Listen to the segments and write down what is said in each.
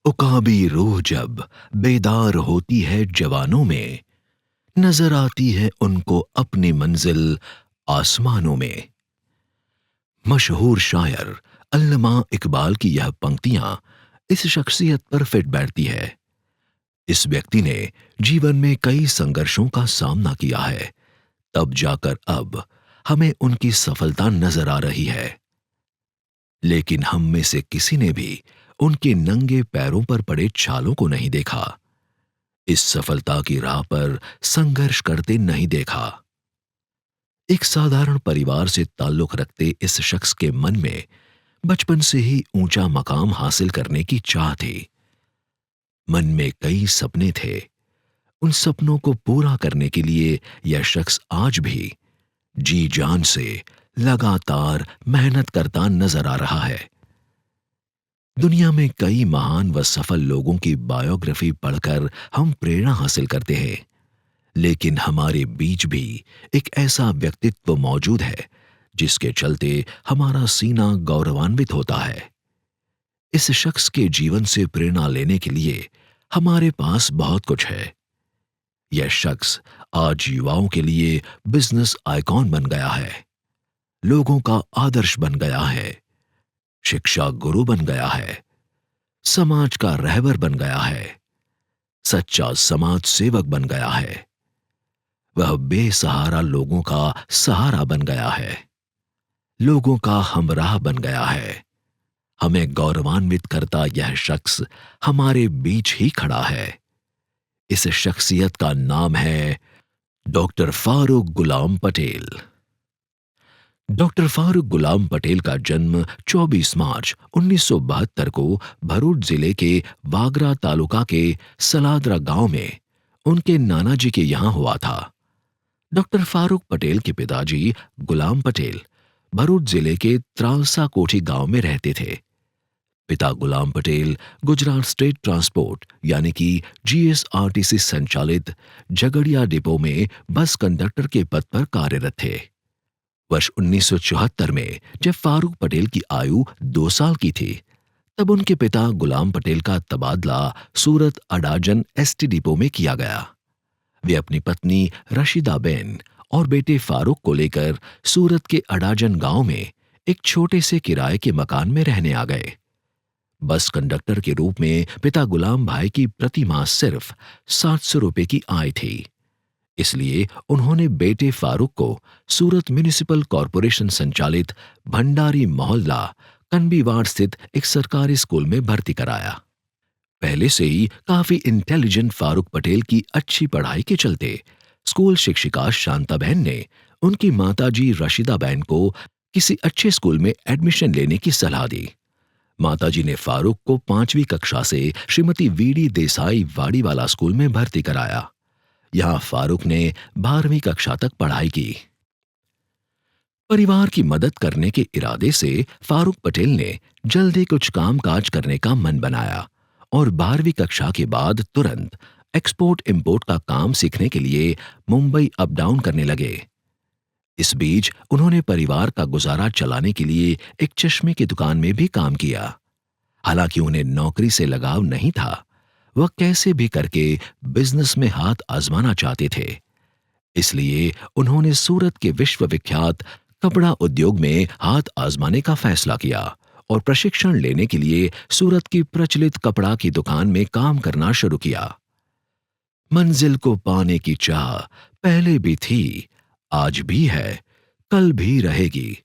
उकाबी रूह जब बेदार होती है जवानों में, नजर आती है उनको अपनी मंजिल आसमानों में। मशहूर शायर अल्लमा इकबाल की यह पंक्तियां इस शख्सियत पर फिट बैठती है। इस व्यक्ति ने जीवन में कई संघर्षों का सामना किया है, तब जाकर अब हमें उनकी सफलता नजर आ रही है। लेकिन हम में से किसी ने भी उनके नंगे पैरों पर पड़े छालों को नहीं देखा, इस सफलता की राह पर संघर्ष करते नहीं देखा। एक साधारण परिवार से ताल्लुक रखते इस शख्स के मन में बचपन से ही ऊंचा मकाम हासिल करने की चाह थी। मन में कई सपने थे। उन सपनों को पूरा करने के लिए यह शख्स आज भी जी जान से लगातार मेहनत करता नजर आ रहा है। दुनिया में कई महान व सफल लोगों की बायोग्राफी पढ़कर हम प्रेरणा हासिल करते हैं, लेकिन हमारे बीच भी एक ऐसा व्यक्तित्व मौजूद है जिसके चलते हमारा सीना गौरवान्वित होता है। इस शख्स के जीवन से प्रेरणा लेने के लिए हमारे पास बहुत कुछ है। यह शख्स आज युवाओं के लिए बिजनेस आइकॉन बन गया है, लोगों का आदर्श बन गया है, शिक्षा गुरु बन गया है, समाज का रहबर बन गया है, सच्चा समाज सेवक बन गया है। वह बेसहारा लोगों का सहारा बन गया है, लोगों का हमराह बन गया है। हमें गौरवान्वित करता यह शख्स हमारे बीच ही खड़ा है। इस शख्सियत का नाम है डॉक्टर फारूक गुलाम पटेल। डॉक्टर फारूक गुलाम पटेल का जन्म 24 मार्च 1972 को भरूच जिले के वागरा तालुका के सलादरा गांव में उनके नाना जी के यहां हुआ था। डॉक्टर फारूक पटेल के पिताजी गुलाम पटेल भरूच जिले के त्रालसा कोठी गांव में रहते थे। पिता गुलाम पटेल गुजरात स्टेट ट्रांसपोर्ट यानी कि जीएसआरटीसी संचालित झगड़िया डिपो में बस कंडक्टर के पद पर कार्यरत थे। वर्ष 1974 में जब फारूक पटेल की आयु 2 साल की थी, तब उनके पिता गुलाम पटेल का तबादला सूरत अडाजन एसटी डिपो में किया गया। वे अपनी पत्नी रशीदा बेन और बेटे फारूक को लेकर सूरत के अडाजन गांव में एक छोटे से किराए के मकान में रहने आ गए। बस कंडक्टर के रूप में पिता गुलाम भाई की प्रति माह सिर्फ 700 रुपए की आय थी, इसलिए उन्होंने बेटे फारूक को सूरत म्युनिसिपल कॉरपोरेशन संचालित भंडारी मोहल्ला कनबीवाड़ स्थित एक सरकारी स्कूल में भर्ती कराया। पहले से ही काफी इंटेलिजेंट फारूक पटेल की अच्छी पढ़ाई के चलते स्कूल शिक्षिका शांता बहन ने उनकी माताजी रशीदा बहन को किसी अच्छे स्कूल में एडमिशन लेने की सलाह दी। माताजी ने फारूक को 5वीं कक्षा से श्रीमती वीडी देसाई वाड़ीवाला स्कूल में भर्ती कराया। यहां फारूक ने 12वीं कक्षा तक पढ़ाई की। परिवार की मदद करने के इरादे से फारूक पटेल ने जल्द ही कुछ कामकाज करने का मन बनाया और 12वीं कक्षा के बाद तुरंत एक्सपोर्ट इंपोर्ट का काम सीखने के लिए मुंबई अप डाउन करने लगे। इस बीच उन्होंने परिवार का गुजारा चलाने के लिए एक चश्मे की दुकान में भी काम किया। हालांकि उन्हें नौकरी से लगाव नहीं था, वह कैसे भी करके बिजनेस में हाथ आजमाना चाहते थे। इसलिए उन्होंने सूरत के विश्वविख्यात कपड़ा उद्योग में हाथ आजमाने का फैसला किया और प्रशिक्षण लेने के लिए सूरत की प्रचलित कपड़ा की दुकान में काम करना शुरू किया। मंजिल को पाने की चाह पहले भी थी, आज भी है, कल भी रहेगी।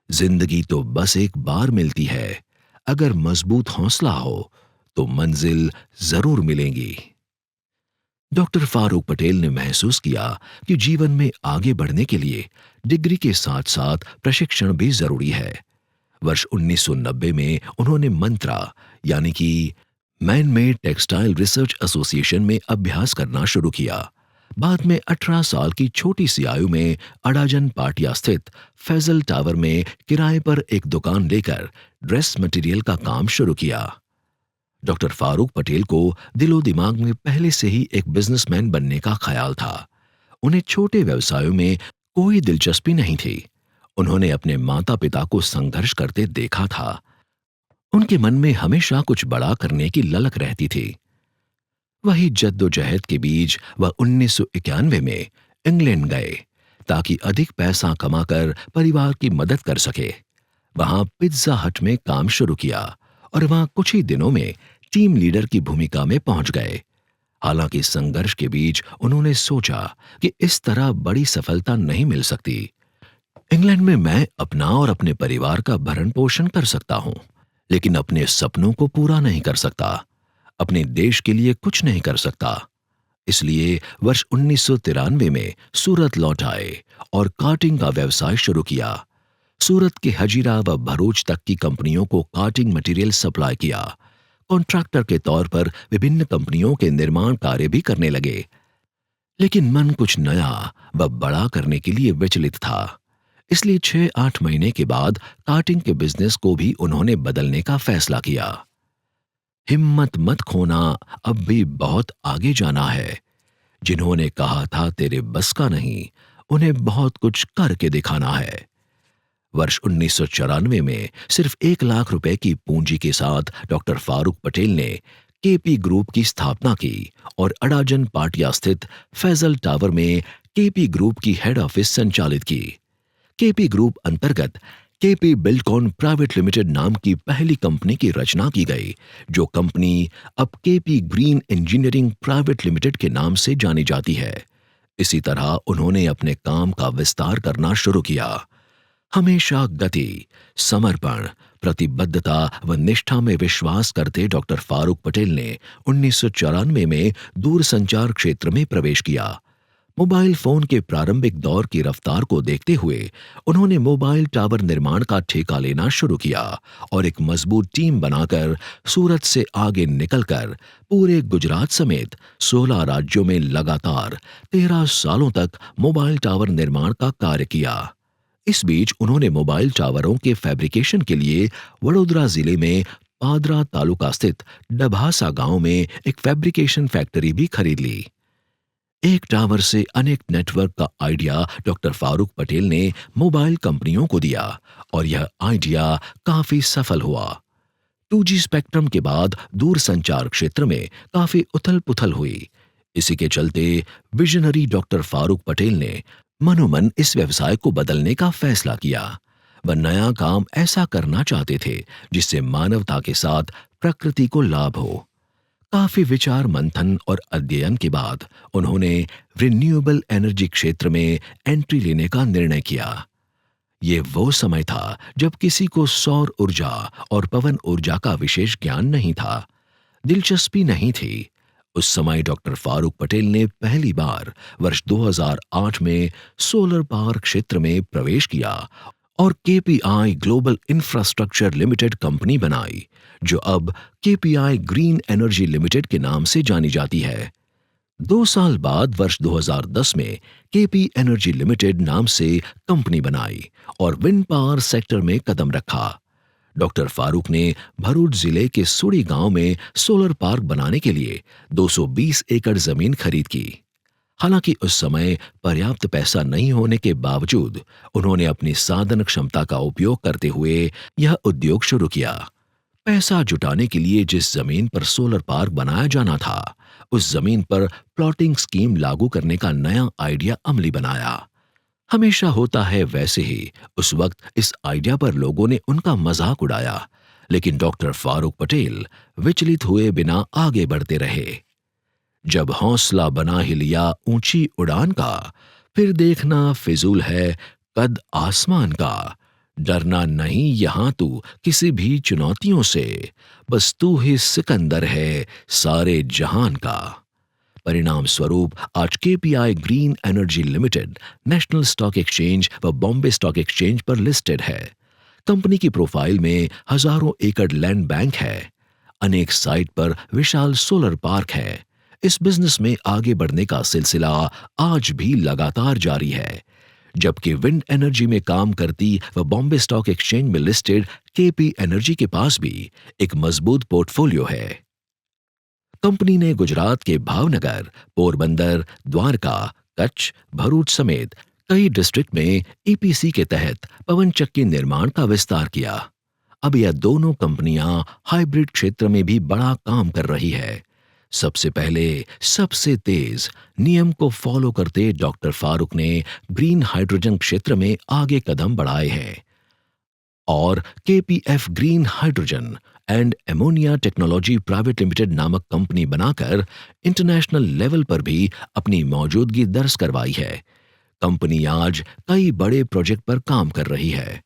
जिंदगी तो बस एक बार मिलती है, अगर मजबूत हौसला हो तो मंजिल जरूर मिलेगी। डॉक्टर फारूक पटेल ने महसूस किया कि जीवन में आगे बढ़ने के लिए डिग्री के साथ साथ प्रशिक्षण भी जरूरी है। वर्ष 1990 में उन्होंने मंत्रा यानी कि man made textile research association में अभ्यास करना शुरू किया। बाद में 18 साल की छोटी सी आयु में अडाजन पाटिया स्थित फैजल टावर में किराए पर एक दुकान लेकर ड्रेस मटेरियल का काम शुरू किया। डॉक्टर फारूक पटेल को दिलो दिमाग में पहले से ही एक बिजनेसमैन बनने का ख्याल था। उन्हें छोटे व्यवसायों में कोई दिलचस्पी नहीं थी। उन्होंने अपने माता पिता को संघर्ष करते देखा था उनके मन में हमेशा कुछ बड़ा करने की ललक रहती थी। वही जद्दोजहद के बीच वह 1991 में इंग्लैंड गए ताकि अधिक पैसा कमाकर परिवार की मदद कर सके। वहां पिज्जा हट में काम शुरू किया और वहां कुछ ही दिनों में टीम लीडर की भूमिका में पहुंच गए। हालांकि संघर्ष के बीच उन्होंने सोचा कि इस तरह बड़ी सफलता नहीं मिल सकती। इंग्लैंड में मैं अपना और अपने परिवार का भरण पोषण कर सकता हूं, लेकिन अपने सपनों को पूरा नहीं कर सकता, अपने देश के लिए कुछ नहीं कर सकता। इसलिए वर्ष 1993 में सूरत लौट आए और कार्टिंग का व्यवसाय शुरू किया। सूरत के हजीरा व भरूच तक की कंपनियों को कार्टिंग मटेरियल सप्लाई किया। कॉन्ट्रैक्टर के तौर पर विभिन्न कंपनियों के निर्माण कार्य भी करने लगे। लेकिन मन कुछ नया व बड़ा करने के लिए विचलित था। इसलिए 6-8 महीने के बाद कार्टिंग के बिजनेस को भी उन्होंने बदलने का फैसला किया। हिम्मत मत खोना, अब भी बहुत आगे जाना है। जिन्होंने कहा था तेरे बस का नहीं, उन्हें बहुत कुछ करके दिखाना है। वर्ष 1994 में सिर्फ 1 लाख रुपए की पूंजी के साथ डॉक्टर फारूक पटेल ने केपी ग्रुप की स्थापना की और अडाजन पाटिया स्थित फैजल टावर में केपी ग्रुप की हेड ऑफिस संचालित की। केपी ग्रुप अंतर्गत केपी बिल्डकॉन प्राइवेट लिमिटेड नाम की पहली कंपनी की रचना की गई, जो कंपनी अब KP green engineering private limited के नाम से जानी जाती है। इसी तरह उन्होंने अपने काम का विस्तार करना शुरू किया। हमेशा गति, समर्पण, प्रतिबद्धता व निष्ठा में विश्वास करते डॉक्टर फारूक पटेल ने 1994 में दूरसंचार क्षेत्र में प्रवेश किया। मोबाइल फोन के प्रारंभिक दौर की रफ्तार को देखते हुए उन्होंने मोबाइल टावर निर्माण का ठेका लेना शुरू किया और एक मजबूत टीम बनाकर सूरत से आगे निकलकर पूरे गुजरात समेत 16 राज्यों में लगातार 13 सालों तक मोबाइल टावर निर्माण का कार्य किया। इस बीच उन्होंने मोबाइल टावरों के फैब्रिकेशन के लिए वडोदरा जिले में पादरा तालुका स्थित डभासा गांव में एक फैब्रिकेशन फैक्ट्री भी खरीद ली। एक टावर से अनेक नेटवर्क का आइडिया डॉक्टर फारूक पटेल ने मोबाइल कंपनियों को दिया और यह आइडिया काफी सफल हुआ। 2G स्पेक्ट्रम के बाद दूरसंचार क्षेत्र में काफी उथल-पुथल हुई। इसी के चलते विजनरी डॉक्टर फारूक पटेल ने मनोमन इस व्यवसाय को बदलने का फैसला किया। वह नया काम ऐसा करना चाहते थे जिससे मानवता के साथ प्रकृति को लाभ हो। काफी विचार मंथन और अध्ययन के बाद उन्होंने रिन्यूएबल एनर्जी क्षेत्र में एंट्री लेने का निर्णय किया। ये वो समय था जब किसी को सौर ऊर्जा और पवन ऊर्जा का विशेष ज्ञान नहीं था, दिलचस्पी नहीं थी। उस समय डॉक्टर फारूक पटेल ने पहली बार वर्ष 2008 में सोलर पावर क्षेत्र में प्रवेश किया और KPI global infrastructure limited company बनाई, जो अब केपीआई ग्रीन एनर्जी लिमिटेड के नाम से जानी जाती है। 2 साल बाद वर्ष 2010 में केपी एनर्जी लिमिटेड नाम से कंपनी बनाई और विंड पावर सेक्टर में कदम रखा। डॉक्टर फारूक ने भरूच जिले के सुड़ी गांव में सोलर पार्क बनाने के लिए 220 एकड़ जमीन खरीद की। हालांकि उस समय पर्याप्त पैसा नहीं होने के बावजूद उन्होंने अपनी साधन क्षमता का उपयोग करते हुए यह उद्योग शुरू किया। पैसा जुटाने के लिए जिस जमीन पर सोलर पार्क बनाया जाना था, उस जमीन पर प्लॉटिंग स्कीम लागू करने का नया आइडिया अमली बनाया। हमेशा होता है वैसे ही उस वक्त इस आइडिया पर लोगों ने उनका मजाक उड़ाया, लेकिन डॉक्टर फारूक पटेल विचलित हुए बिना आगे बढ़ते रहे। जब हौसला बना ही लिया ऊंची उड़ान का, फिर देखना फिजूल है कद आसमान का। डरना नहीं यहां तू किसी भी चुनौतियों से, बस तू ही सिकंदर है सारे जहान का। परिणाम स्वरूप आज KPI green energy limited national stock exchange व बॉम्बे स्टॉक एक्सचेंज पर लिस्टेड है। कंपनी की प्रोफाइल में हजारों एकड़ लैंड बैंक है। अनेक साइट पर विशाल सोलर पार्क है। इस बिजनेस में आगे बढ़ने का सिलसिला आज भी लगातार जारी है। जबकि विंड एनर्जी में काम करती व बॉम्बे स्टॉक एक्सचेंज में लिस्टेड केपी एनर्जी के पास भी एक मजबूत पोर्टफोलियो है। कंपनी ने गुजरात के भावनगर, पोरबंदर, द्वारका, कच्छ, भरूच समेत कई डिस्ट्रिक्ट में ईपीसी के तहत पवन चक्की निर्माण का विस्तार किया। अब यह दोनों कंपनियां हाइब्रिड क्षेत्र में भी बड़ा काम कर रही है। सबसे पहले सबसे तेज नियम को फॉलो करते डॉक्टर फारूक ने ग्रीन हाइड्रोजन क्षेत्र में आगे कदम बढ़ाए हैं और KPF green hydrogen and ammonia technology private limited नामक कंपनी बनाकर इंटरनेशनल लेवल पर भी अपनी मौजूदगी दर्ज करवाई है। कंपनी आज कई बड़े प्रोजेक्ट पर काम कर रही है।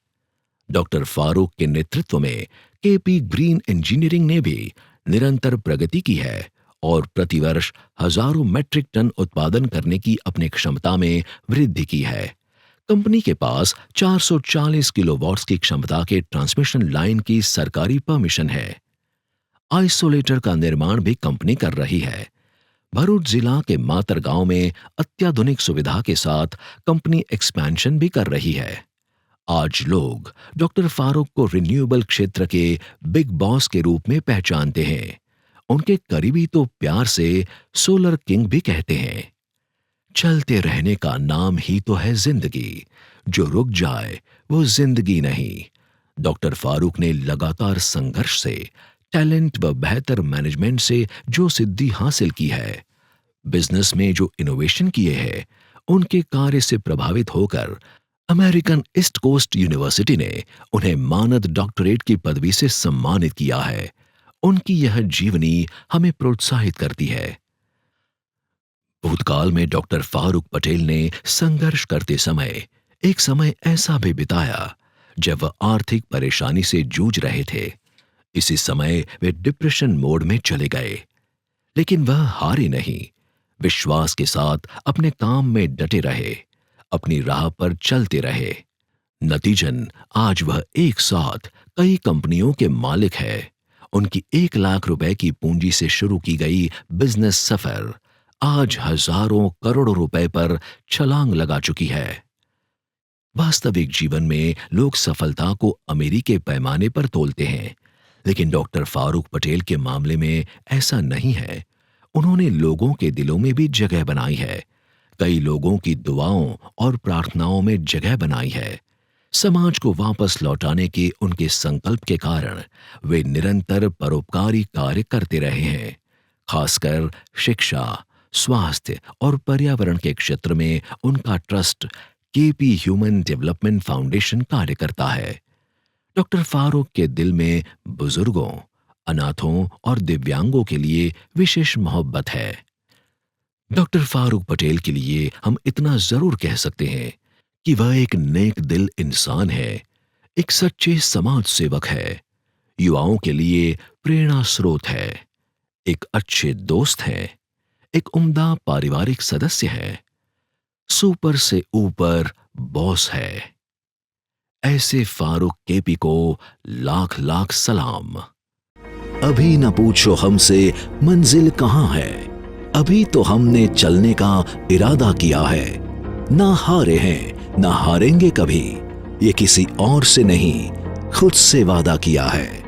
डॉक्टर फारूक के नेतृत्व में केपी ग्रीन इंजीनियरिंग ने भी निरंतर प्रगति की है और प्रतिवर्ष हजारों मैट्रिक टन उत्पादन करने की अपनी क्षमता में वृद्धि की है। कंपनी के पास 440 किलोवाट्स की क्षमता के ट्रांसमिशन लाइन की सरकारी परमिशन है। आइसोलेटर का निर्माण भी कंपनी कर रही है। भरूच जिला के मातर गांव में अत्याधुनिक सुविधा के साथ कंपनी एक्सपेंशन भी कर रही है। आज लोग डॉक्टर फारूक को रिन्यूएबल क्षेत्र के बिग बॉस के रूप में पहचानते हैं। उनके करीबी तो प्यार से सोलर किंग भी कहते हैं। चलते रहने का नाम ही तो है जिंदगी, जो रुक जाए वो जिंदगी नहीं। डॉक्टर फारूक ने लगातार संघर्ष से, टैलेंट व बेहतर मैनेजमेंट से जो सिद्धि हासिल की है, बिजनेस में जो इनोवेशन किए हैं, उनके कार्य से प्रभावित होकर अमेरिकन ईस्ट कोस्ट यूनिवर्सिटी ने उन्हें मानद डॉक्टरेट की पदवी से सम्मानित किया है। उनकी यह जीवनी हमें प्रोत्साहित करती है। भूतकाल में डॉक्टर फारूक पटेल ने संघर्ष करते समय एक समय ऐसा भी बिताया जब वह आर्थिक परेशानी से जूझ रहे थे। इसी समय वे डिप्रेशन मोड में चले गए, लेकिन वह हारे नहीं। विश्वास के साथ अपने काम में डटे रहे, अपनी राह पर चलते रहे। नतीजन आज वह एक साथ कई कंपनियों के मालिक है। उनकी 1 लाख रुपए की पूंजी से शुरू की गई बिजनेस सफर आज हजारों करोड़ों रुपए पर छलांग लगा चुकी है। वास्तविक जीवन में लोग सफलता को अमेरिकी पैमाने पर तोलते हैं, लेकिन डॉक्टर फारूक पटेल के मामले में ऐसा नहीं है। उन्होंने लोगों के दिलों में भी जगह बनाई है, कई लोगों की दुआओं और प्रार्थनाओं में जगह बनाई है। समाज को वापस लौटाने के उनके संकल्प के कारण वे निरंतर परोपकारी कार्य करते रहे हैं। खासकर शिक्षा, स्वास्थ्य और पर्यावरण के क्षेत्र में उनका trust KP human development foundation कार्य करता है। डॉक्टर फारूक के दिल में बुजुर्गों, अनाथों और दिव्यांगों के लिए विशेष मोहब्बत है। डॉक्टर फारूक पटेल के लिए हम इतना जरूर कह सकते हैं कि वह एक नेक दिल इंसान है, एक सच्चे समाज सेवक है, युवाओं के लिए प्रेरणा स्रोत है, एक अच्छे दोस्त हैं, एक उम्दा पारिवारिक सदस्य है, सुपर से ऊपर बॉस है। ऐसे फारूक केपी को लाख लाख सलाम। अभी न पूछो हमसे मंजिल कहाँ है, अभी तो हमने चलने का इरादा किया है। ना हारे हैं, ना हारेंगे कभी, ये किसी और से नहीं खुद से वादा किया है।